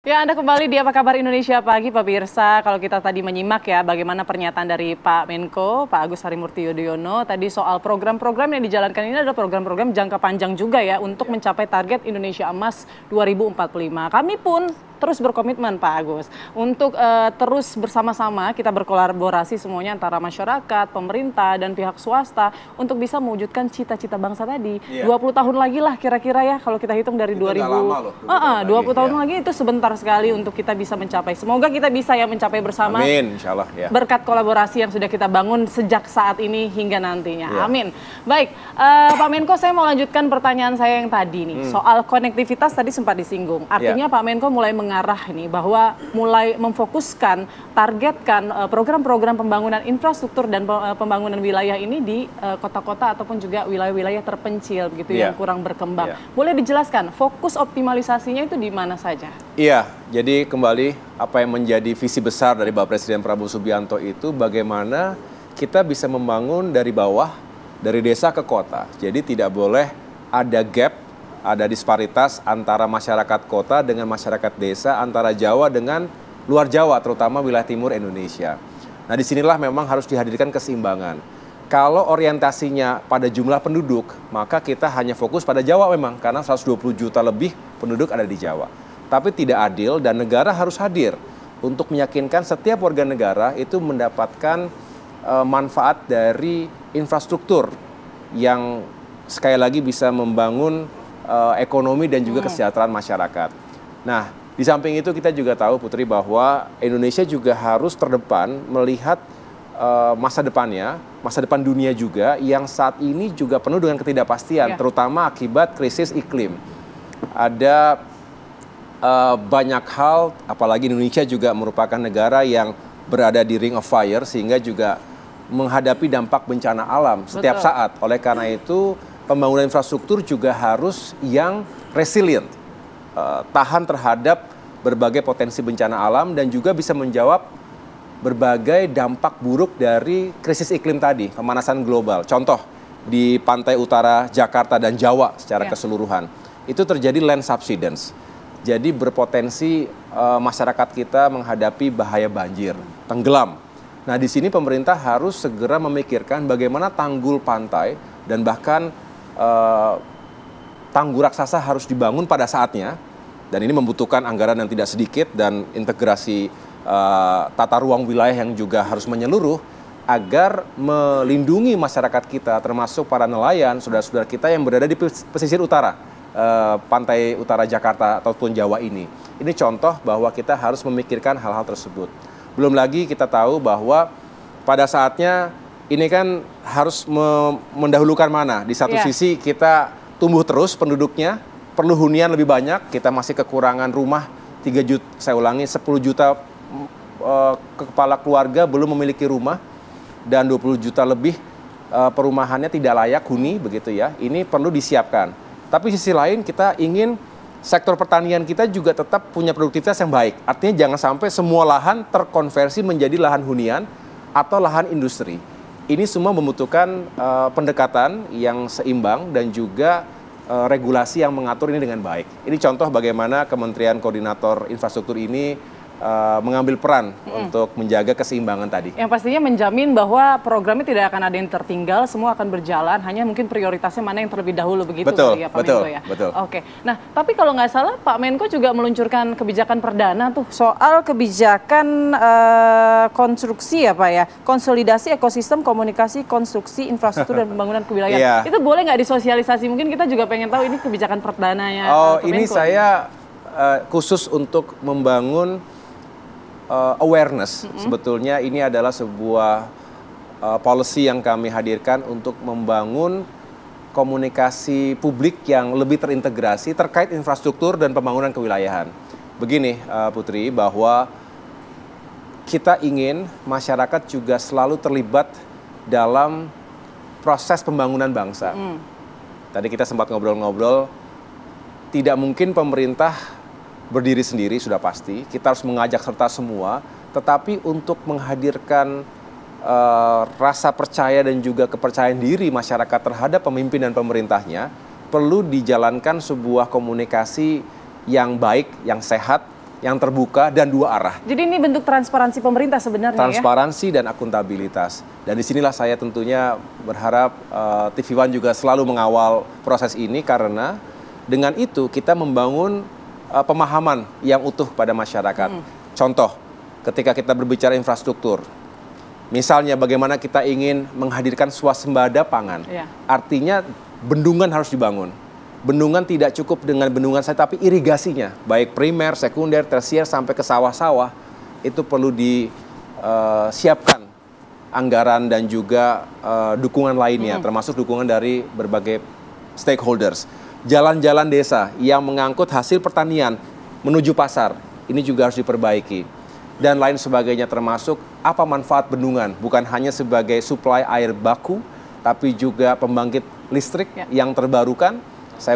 Ya, Anda kembali di Apa Kabar Indonesia Pagi, Pak Birsa. Kalau kita tadi menyimak ya bagaimana pernyataan dari Pak Menko, Pak Agus Harimurti Yudhoyono, tadi soal program-program yang dijalankan ini adalah program-program jangka panjang juga ya untuk mencapai target Indonesia Emas 2045. Kami pun terus berkomitmen Pak Agus untuk terus bersama-sama kita berkolaborasi semuanya antara masyarakat, pemerintah, dan pihak swasta untuk bisa mewujudkan cita-cita bangsa tadi. 20 tahun lagi lah kira-kira ya kalau kita hitung dari 2000. 20 tahun lagi itu sebentar sekali untuk kita bisa mencapai. Semoga kita bisa ya mencapai bersama. Amin, insya Allah ya. Berkat kolaborasi yang sudah kita bangun sejak saat ini hingga nantinya. Amin. Baik, Pak Menko, saya mau lanjutkan pertanyaan saya yang tadi nih. Soal konektivitas tadi sempat disinggung. Artinya Pak Menko mulai mengarah ini bahwa mulai memfokuskan, targetkan program-program pembangunan infrastruktur dan pembangunan wilayah ini di kota-kota ataupun juga wilayah-wilayah terpencil begitu yang kurang berkembang. Boleh dijelaskan fokus optimalisasinya itu di mana saja? Iya, jadi kembali apa yang menjadi visi besar dari Bapak Presiden Prabowo Subianto itu bagaimana kita bisa membangun dari bawah, dari desa ke kota. Jadi tidak boleh ada gap, ada disparitas antara masyarakat kota dengan masyarakat desa, antara Jawa dengan luar Jawa, terutama wilayah timur Indonesia. Nah, disinilah memang harus dihadirkan keseimbangan. Kalau orientasinya pada jumlah penduduk, maka kita hanya fokus pada Jawa memang, karena 120 juta lebih penduduk ada di Jawa. Tapi tidak adil dan negara harus hadir untuk meyakinkan setiap warga negara itu mendapatkan manfaat dari infrastruktur yang sekali lagi bisa membangun ekonomi dan juga kesejahteraan masyarakat. Nah, di samping itu kita juga tahu Putri bahwa Indonesia juga harus terdepan melihat masa depannya, masa depan dunia juga yang saat ini juga penuh dengan ketidakpastian, terutama akibat krisis iklim. Ada banyak hal, apalagi Indonesia juga merupakan negara yang berada di ring of fire sehingga juga menghadapi dampak bencana alam setiap saat. Oleh karena itu pembangunan infrastruktur juga harus yang resilient, tahan terhadap berbagai potensi bencana alam dan juga bisa menjawab berbagai dampak buruk dari krisis iklim tadi, pemanasan global. Contoh, di pantai utara Jakarta dan Jawa secara keseluruhan, itu terjadi land subsidence. Jadi berpotensi masyarakat kita menghadapi bahaya banjir, tenggelam. Nah, di sini pemerintah harus segera memikirkan bagaimana tanggul pantai dan bahkan tanggul raksasa harus dibangun pada saatnya. Dan ini membutuhkan anggaran yang tidak sedikit dan integrasi tata ruang wilayah yang juga harus menyeluruh agar melindungi masyarakat kita, termasuk para nelayan, saudara-saudara kita yang berada di pesisir utara, pantai utara Jakarta ataupun Jawa ini. Ini contoh bahwa kita harus memikirkan hal-hal tersebut. Belum lagi kita tahu bahwa pada saatnya ini kan harus mendahulukan mana. Di satu sisi kita tumbuh terus penduduknya, perlu hunian lebih banyak, kita masih kekurangan rumah 3 juta, saya ulangi 10 juta kepala keluarga belum memiliki rumah dan 20 juta lebih perumahannya tidak layak huni begitu ya. Ini perlu disiapkan. Tapi sisi lain kita ingin sektor pertanian kita juga tetap punya produktivitas yang baik. Artinya jangan sampai semua lahan terkonversi menjadi lahan hunian atau lahan industri. Ini semua membutuhkan pendekatan yang seimbang dan juga regulasi yang mengatur ini dengan baik. Ini contoh bagaimana Kementerian Koordinator Infrastruktur ini mengambil peran untuk menjaga keseimbangan tadi. Yang pastinya menjamin bahwa programnya tidak akan ada yang tertinggal, semua akan berjalan, hanya mungkin prioritasnya mana yang terlebih dahulu begitu ya Pak Menko ya. Betul. Oke. Nah, tapi kalau nggak salah Pak Menko juga meluncurkan kebijakan perdana tuh soal kebijakan konstruksi ya Pak ya, konsolidasi ekosistem komunikasi, konstruksi, infrastruktur dan pembangunan kewilayahan. Itu boleh nggak disosialisasi? Mungkin kita juga pengen tahu ini kebijakan perdananya. Ini saya khusus untuk membangun awareness. Sebetulnya ini adalah sebuah policy yang kami hadirkan untuk membangun komunikasi publik yang lebih terintegrasi terkait infrastruktur dan pembangunan kewilayahan. Begini Putri, bahwa kita ingin masyarakat juga selalu terlibat dalam proses pembangunan bangsa. Tadi kita sempat ngobrol-ngobrol, tidak mungkin pemerintah berdiri sendiri sudah pasti, kita harus mengajak serta semua, tetapi untuk menghadirkan rasa percaya dan juga kepercayaan diri masyarakat terhadap pemimpin dan pemerintahnya, perlu dijalankan sebuah komunikasi yang baik, yang sehat, yang terbuka dan dua arah. Jadi ini bentuk transparansi pemerintah sebenarnya transparansi dan akuntabilitas. Dan disinilah saya tentunya berharap TV One juga selalu mengawal proses ini karena dengan itu kita membangun pemahaman yang utuh pada masyarakat. Contoh, ketika kita berbicara infrastruktur, misalnya bagaimana kita ingin menghadirkan swasembada pangan, artinya bendungan harus dibangun. Bendungan tidak cukup dengan bendungan saja, tapi irigasinya, baik primer, sekunder, tersier, sampai ke sawah-sawah, itu perlu disiapkan anggaran dan juga dukungan lainnya, termasuk dukungan dari berbagai stakeholders. Jalan-jalan desa yang mengangkut hasil pertanian menuju pasar, ini juga harus diperbaiki. Dan lain sebagainya, termasuk apa manfaat bendungan, bukan hanya sebagai suplai air baku, tapi juga pembangkit listrik yang terbarukan. Saya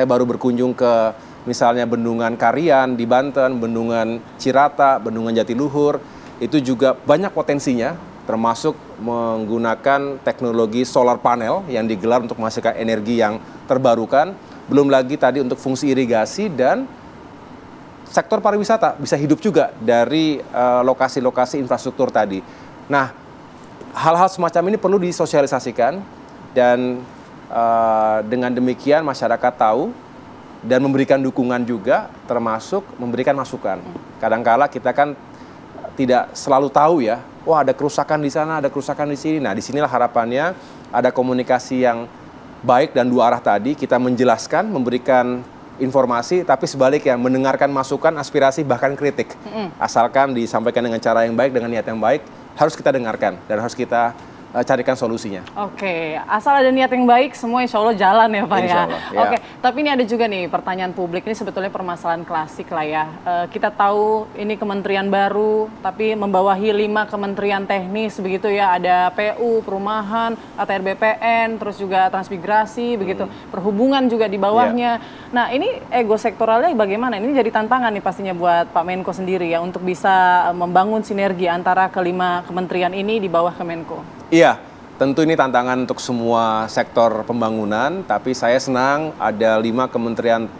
baru berkunjung ke misalnya Bendungan Karian di Banten, Bendungan Cirata, Bendungan Jatiluhur, itu juga banyak potensinya, termasuk menggunakan teknologi solar panel yang digelar untuk menghasilkan energi yang terbarukan. Belum lagi tadi untuk fungsi irigasi dan sektor pariwisata bisa hidup juga dari lokasi-lokasi infrastruktur tadi. Nah, hal-hal semacam ini perlu disosialisasikan dan dengan demikian masyarakat tahu dan memberikan dukungan juga, termasuk memberikan masukan. Kadangkala kita kan tidak selalu tahu ya, wah ada kerusakan di sana, ada kerusakan di sini. Nah, disinilah harapannya ada komunikasi yang baik dan dua arah tadi, kita menjelaskan, memberikan informasi, tapi sebaliknya mendengarkan masukan, aspirasi, bahkan kritik. Asalkan disampaikan dengan cara yang baik, dengan niat yang baik, harus kita dengarkan dan harus kita carikan solusinya. Oke, asal ada niat yang baik, semua insya Allah jalan ya Pak Insya Allah, ya. Oke, tapi ini ada juga nih pertanyaan publik, ini sebetulnya permasalahan klasik lah ya. Kita tahu ini kementerian baru, tapi membawahi 5 kementerian teknis begitu ya. Ada PU, Perumahan, ATR BPN, terus juga Transmigrasi, begitu. Perhubungan juga di bawahnya. Nah, ini ego sektoralnya bagaimana? Ini jadi tantangan nih pastinya buat Pak Menko sendiri ya, untuk bisa membangun sinergi antara kelima kementerian ini di bawah Kemenko. Iya, tentu ini tantangan untuk semua sektor pembangunan, tapi saya senang ada 5 kementerian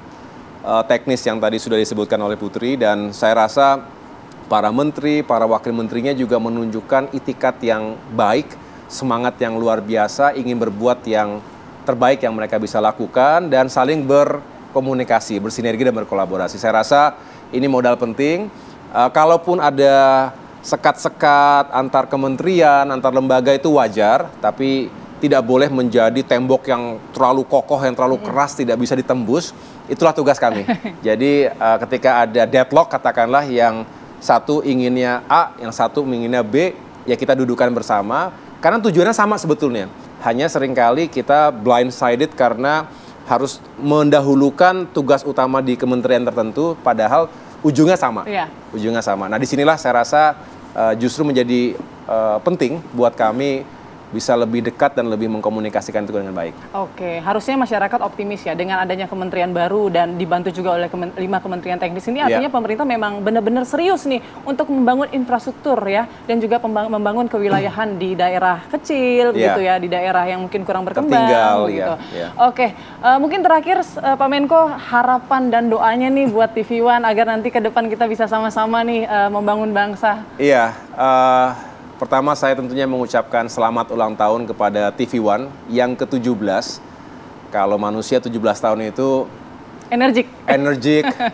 teknis yang tadi sudah disebutkan oleh Putri, dan saya rasa para menteri, para wakil menterinya juga menunjukkan itikat yang baik, semangat yang luar biasa, ingin berbuat yang terbaik yang mereka bisa lakukan, dan saling berkomunikasi, bersinergi dan berkolaborasi. Saya rasa ini modal penting. Kalaupun ada sekat-sekat antar kementerian, antar lembaga itu wajar, tapi tidak boleh menjadi tembok yang terlalu kokoh, yang terlalu keras, tidak bisa ditembus. Itulah tugas kami. Jadi ketika ada deadlock, katakanlah yang satu inginnya A, yang satu inginnya B, ya kita dudukan bersama, karena tujuannya sama sebetulnya. Hanya seringkali kita blindsided karena harus mendahulukan tugas utama di kementerian tertentu, padahal ujungnya sama. Ujungnya sama. Nah, disinilah saya rasa justru menjadi penting buat kami bisa lebih dekat dan lebih mengkomunikasikan itu dengan baik. Oke, harusnya masyarakat optimis ya dengan adanya kementerian baru dan dibantu juga oleh 5 kementerian teknis ini, artinya pemerintah memang benar-benar serius nih untuk membangun infrastruktur ya, dan juga membangun kewilayahan di daerah kecil gitu ya, di daerah yang mungkin kurang berkembang. Tertinggal gitu. Oke, mungkin terakhir Pak Menko, harapan dan doanya nih buat TV One agar nanti ke depan kita bisa sama-sama nih membangun bangsa. Iya, pertama saya tentunya mengucapkan selamat ulang tahun kepada TV One yang ke-17. Kalau manusia 17 tahun itu energik,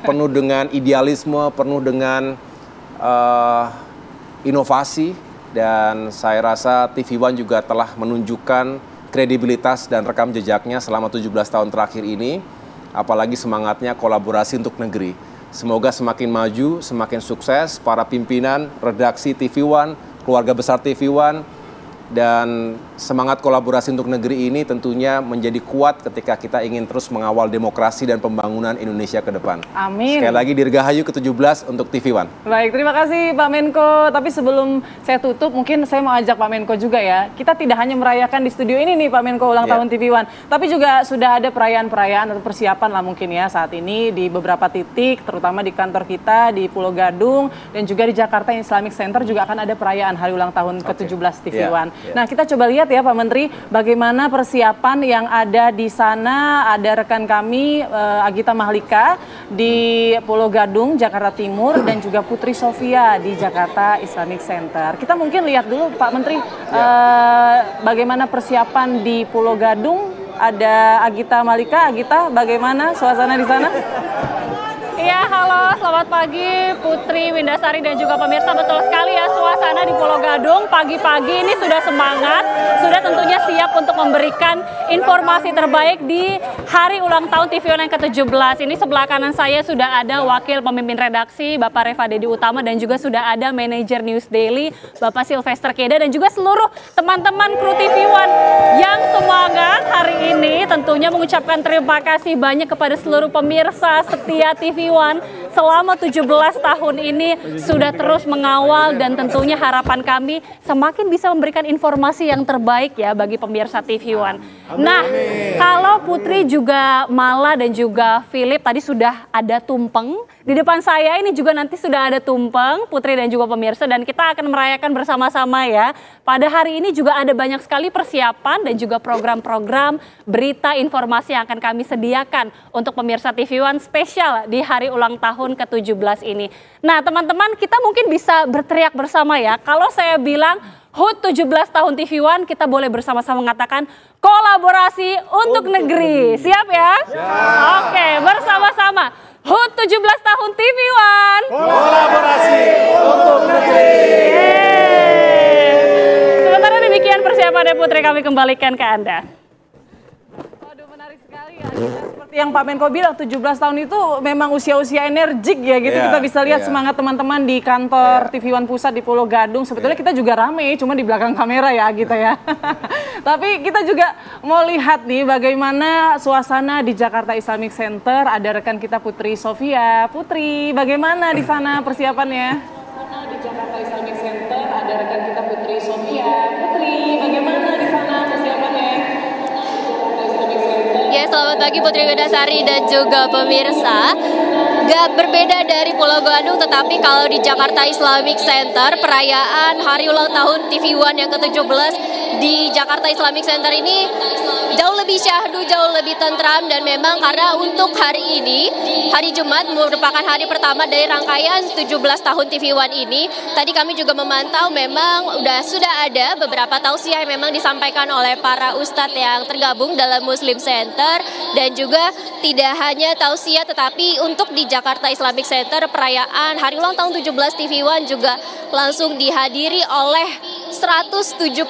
penuh dengan idealisme, penuh dengan inovasi, dan saya rasa TV One juga telah menunjukkan kredibilitas dan rekam jejaknya selama 17 tahun terakhir ini, apalagi semangatnya kolaborasi untuk negeri. Semoga semakin maju, semakin sukses para pimpinan redaksi TV One, keluarga besar TV One, dan semangat kolaborasi untuk negeri ini tentunya menjadi kuat ketika kita ingin terus mengawal demokrasi dan pembangunan Indonesia ke depan. Amin. Sekali lagi dirgahayu ke-17 untuk TV One. Baik, terima kasih Pak Menko. Tapi sebelum saya tutup, mungkin saya mau ajak Pak Menko juga ya. Kita tidak hanya merayakan di studio ini nih Pak Menko ulang tahun TV One, tapi juga sudah ada perayaan-perayaan atau persiapan lah mungkin ya saat ini di beberapa titik, terutama di kantor kita di Pulau Gadung dan juga di Jakarta Islamic Center juga akan ada perayaan hari ulang tahun ke-17 TV One. Nah, kita coba lihat lihat ya Pak Menteri, bagaimana persiapan yang ada di sana. Ada rekan kami Agita Mahlika di Pulau Gadung, Jakarta Timur, dan juga Putri Sofia di Jakarta Islamic Center. Kita mungkin lihat dulu Pak Menteri, bagaimana persiapan di Pulau Gadung. Ada Agita Mahlika. Agita, bagaimana suasana di sana? Iya, halo, selamat pagi Putri, Windasari dan juga pemirsa. Betul sekali ya, suasana di Pulau Gadung pagi-pagi ini sudah semangat, sudah tentunya siap untuk memberikan informasi terbaik di hari ulang tahun TV One yang ke-17. Ini sebelah kanan saya sudah ada wakil pemimpin redaksi Bapak Reva Dedi Utama dan juga sudah ada manajer News Daily Bapak Sylvester Keda dan juga seluruh teman-teman kru TV One yang semangat hari ini. Tentunya mengucapkan terima kasih banyak kepada seluruh pemirsa setia TV One selama 17 tahun ini sudah terus mengawal, dan tentunya harapan kami semakin bisa memberikan informasi yang terbaik ya bagi pemirsa TV One. Nah, kalau Putri juga Mala dan juga Philip tadi sudah ada tumpeng, di depan saya ini juga nanti sudah ada tumpeng Putri dan juga pemirsa, dan kita akan merayakan bersama-sama ya. Pada hari ini juga ada banyak sekali persiapan dan juga program-program berita informasi yang akan kami sediakan untuk pemirsa TV One spesial di hari ulang tahun ke-17 ini. Nah teman-teman, kita mungkin bisa berteriak bersama ya. Kalau saya bilang HUT 17 tahun TV One, kita boleh bersama-sama mengatakan kolaborasi untuk negeri. Siap ya? Siap. Oke, bersama-sama. HUT 17 tahun TV One. Kolaborasi untuk negeri. Sementara demikian persiapannya Putri, kami kembalikan ke Anda. Seperti yang Pak Menko bilang, 17 tahun itu memang usia-usia energik ya gitu. Kita bisa lihat semangat teman-teman di kantor TV One Pusat di Pulau Gadung. Sebetulnya kita juga rame, cuma di belakang kamera ya gitu ya. Tapi kita juga mau lihat nih bagaimana suasana di Jakarta Islamic Center. Ada rekan kita Putri Sofia. Putri, bagaimana di sana persiapannya? Di Jakarta Islamic Center ada rekan kita Putri Sofia. Putri, bagaimana di sana persiapannya? Ya, selamat pagi Putri Windasari dan juga pemirsa. Gak berbeda dari Pulau Gadung, tetapi kalau di Jakarta Islamic Center, perayaan hari ulang tahun TV One yang ke-17 di Jakarta Islamic Center ini jauh lebih syahdu, jauh lebih tentram, dan memang karena untuk hari ini, hari Jumat merupakan hari pertama dari rangkaian 17 tahun TV One ini. Tadi kami juga memantau memang sudah ada beberapa tausiah yang memang disampaikan oleh para ustadz yang tergabung dalam Muslim Center, dan juga tidak hanya tausiah tetapi untuk di Jakarta Islamic Center perayaan hari ulang tahun 17 TV One juga langsung dihadiri oleh 170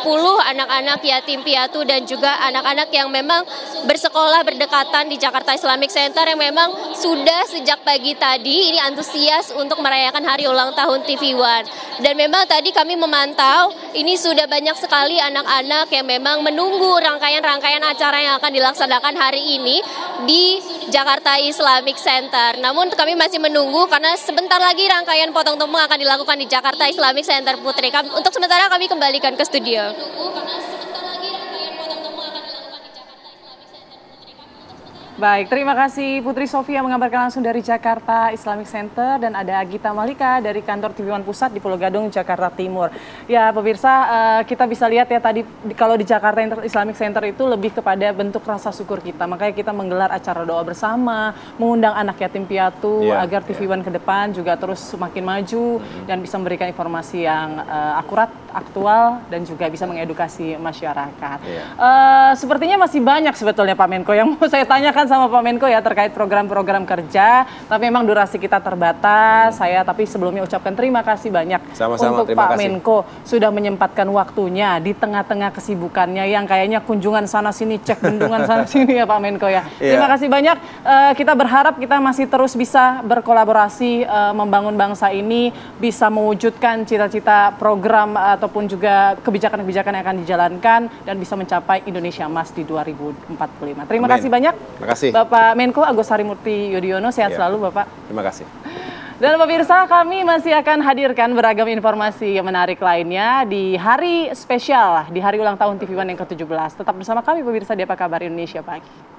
anak-anak yatim piatu dan juga anak-anak yang memang bersekolah berdekatan di Jakarta Islamic Center yang memang sudah sejak pagi tadi ini antusias untuk merayakan hari ulang tahun TV One. Dan memang tadi kami memantau ini sudah banyak sekali anak-anak yang memang menunggu rangkaian-rangkaian acara yang akan dilaksanakan hari ini di Jakarta Islamic Center. Namun kami masih menunggu karena sebentar lagi rangkaian potong tumpeng akan dilakukan di Jakarta Islamic Center, Putri. Untuk sementara kami kembalikan ke studio. Baik, terima kasih Putri Sofia mengabarkan langsung dari Jakarta Islamic Center, dan ada Agita Mahlika dari kantor TV One Pusat di Pulau Gadung, Jakarta Timur. Ya pemirsa, kita bisa lihat ya tadi kalau di Jakarta Islamic Center itu lebih kepada bentuk rasa syukur kita. Makanya kita menggelar acara doa bersama, mengundang anak yatim piatu agar TV One ke depan juga terus semakin maju dan bisa memberikan informasi yang akurat, aktual, dan juga bisa mengedukasi masyarakat. Sepertinya masih banyak sebetulnya Pak Menko yang mau saya tanyakan sama Pak Menko ya terkait program-program kerja, tapi memang durasi kita terbatas. Saya tapi sebelumnya ucapkan terima kasih banyak untuk Pak Menko sudah menyempatkan waktunya di tengah-tengah kesibukannya yang kayaknya kunjungan sana sini, cek bendungan sana sini ya Pak Menko ya. Terima kasih banyak. Kita berharap kita masih terus bisa berkolaborasi membangun bangsa ini, bisa mewujudkan cita-cita program ataupun juga kebijakan-kebijakan yang akan dijalankan dan bisa mencapai Indonesia Emas di 2045. Terima kasih banyak. Terima kasih. Bapak Menko Agus Harimurti Yudhoyono, sehat selalu Bapak. Terima kasih. Dan pemirsa, kami masih akan hadirkan beragam informasi yang menarik lainnya di hari spesial, di hari ulang tahun TV One yang ke-17. Tetap bersama kami pemirsa di Apa Kabar Indonesia Pagi.